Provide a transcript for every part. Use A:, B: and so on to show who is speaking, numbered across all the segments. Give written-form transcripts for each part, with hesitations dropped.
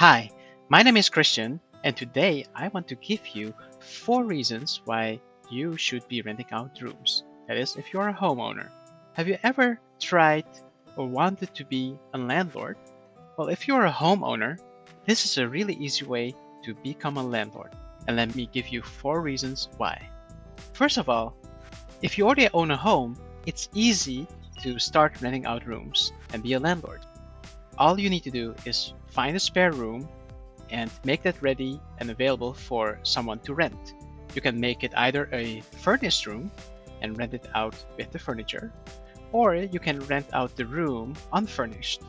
A: Hi, my name is Kristian, and today I want to give you 4 reasons why you should be renting out rooms. That is, if you're a homeowner. Have you ever tried or wanted to be a landlord? Well, if you're a homeowner, this is a really easy way to become a landlord. And let me give you 4 reasons why. First of all, if you already own a home, it's easy to start renting out rooms and be a landlord. All you need to do is find a spare room and make that ready and available for someone to rent. You can make it either a furnished room and rent it out with the furniture, or you can rent out the room unfurnished.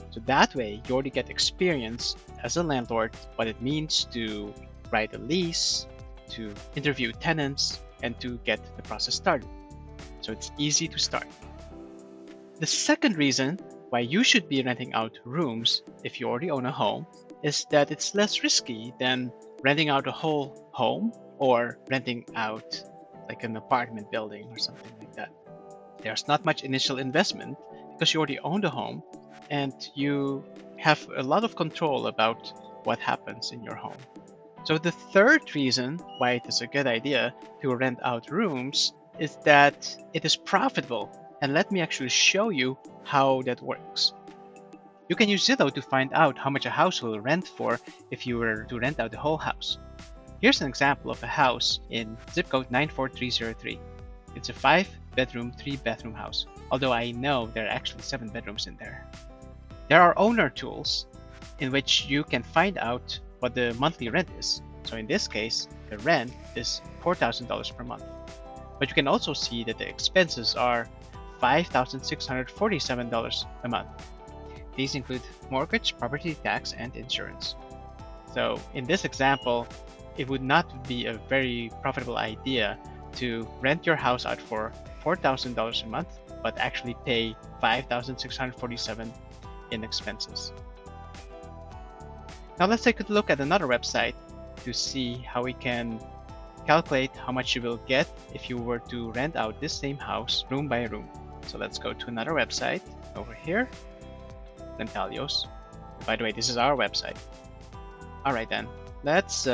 A: So that way you already get experience as a landlord, what it means to write a lease, to interview tenants, and to get the process started. So it's easy to start. The second reason why you should be renting out rooms if you already own a home is that it's less risky than renting out a whole home or renting out like an apartment building or something like that. There's not much initial investment because you already own the home and you have a lot of control about what happens in your home. So the third reason why it is a good idea to rent out rooms is that it is profitable. And let me actually show you how that works. You can use Zillow to find out how much a house will rent for if you were to rent out the whole house. Here's an example of a house in zip code 94303. It's a 5-bedroom, 3-bathroom house, although I know there are actually 7 bedrooms in there. There are owner tools in which you can find out what the monthly rent is. So in this case, the rent is $4,000 per month. But you can also see that the expenses are $5,647 a month. These include mortgage, property tax, and insurance. So in this example, it would not be a very profitable idea to rent your house out for $4,000 a month, but actually pay $5,647 in expenses. Now let's take a look at another website to see how we can calculate how much you will get if you were to rent out this same house room by room. So let's go to another website over here, Rentalios. By the way, this is our website. Alright then, let's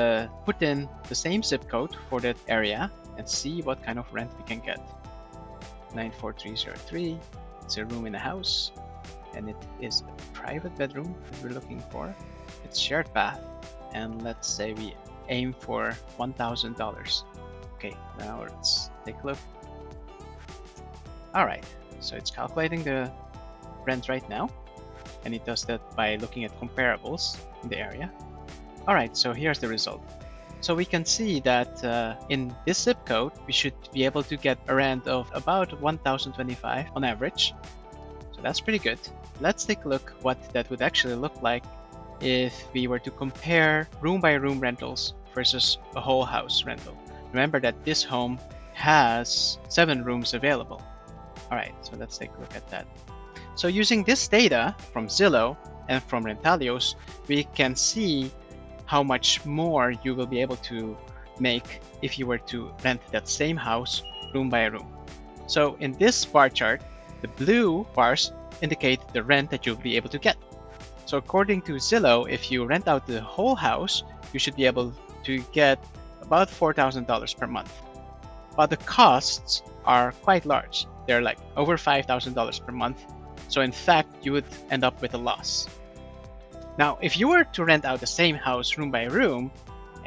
A: put in the same zip code for that area and see what kind of rent we can get. 94303, it's a room in a house, and it is a private bedroom that we're looking for. It's shared bath, and let's say we aim for $1,000. Okay, now let's take a look. Alright, so it's calculating the rent right now, and it does that by looking at comparables in the area. Alright, so here's the result. So we can see that in this zip code, we should be able to get a rent of about $1,025 on average. So that's pretty good. Let's take a look what that would actually look like if we were to compare room by room rentals versus a whole house rental. Remember that this home has 7 rooms available. Alright, so let's take a look at that. So using this data from Zillow and from Rentalios, we can see how much more you will be able to make if you were to rent that same house room by room. So in this bar chart, the blue bars indicate the rent that you'll be able to get. So according to Zillow, if you rent out the whole house, you should be able to get about $4,000 per month. But the costs are quite large. They're like over $5,000 per month. So in fact, you would end up with a loss. Now, if you were to rent out the same house room by room,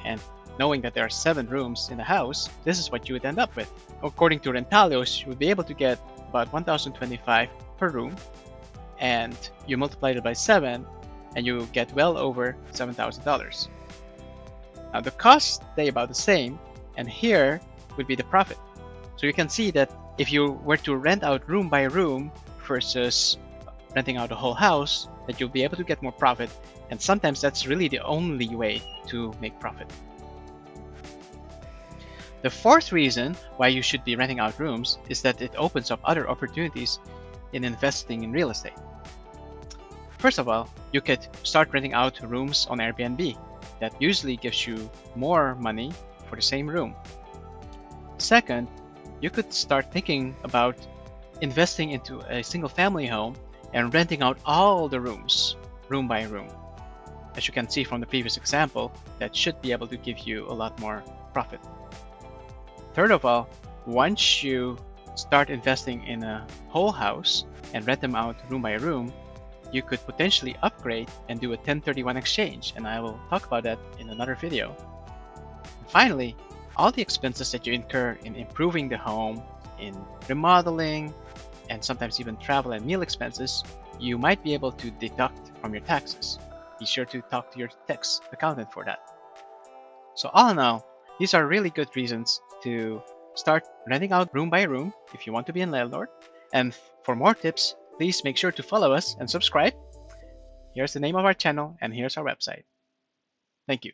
A: and knowing that there are 7 rooms in the house, this is what you would end up with. According to Rentalios, you would be able to get about $1,025 per room, and you multiply it by 7, and you get well over $7,000. Now the costs stay about the same, and here would be the profit. So you can see that if you were to rent out room by room versus renting out a whole house, that you'll be able to get more profit, and sometimes that's really the only way to make profit. The fourth reason why you should be renting out rooms is that it opens up other opportunities in investing in real estate. First of all, you could start renting out rooms on Airbnb. That usually gives you more money for the same room. Second, you could start thinking about investing into a single family home and renting out all the rooms, room by room. as you can see from the previous example, that should be able to give you a lot more profit. Third of all, once you start investing in a whole house and rent them out room by room, you could potentially upgrade and do a 1031 exchange, and I will talk about that in another video. And finally, all the expenses that you incur in improving the home, in remodeling, and sometimes even travel and meal expenses, you might be able to deduct from your taxes. Be sure to talk to your tax accountant for that. So all in all, these are really good reasons to start renting out room by room if you want to be a landlord. And for more tips, please make sure to follow us and subscribe. Here's the name of our channel and here's our website. Thank you.